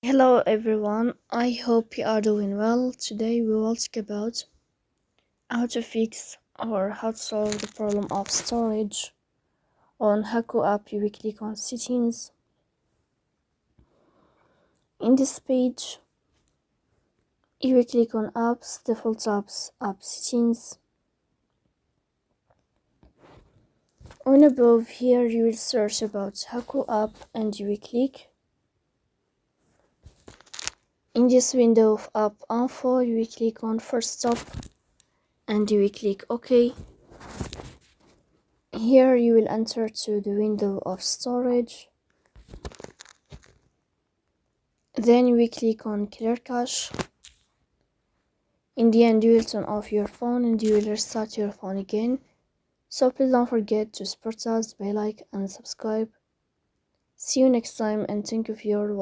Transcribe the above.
Hello everyone, I hope you are doing well. Today we will talk about how to fix or how to solve the problem of storage. On Hacoo app you will click on settings. In this page you will click on apps, default apps, app settings. On above here you will search about Hacoo app and you will click. In this window of app info you will click on first stop and you will click OK. Here you will enter to the window of storage. Then you will click on clear cache. In the end you will turn off your phone and you will restart your phone again. So please don't forget to support us by like and subscribe. See you next time and thank you for your watching.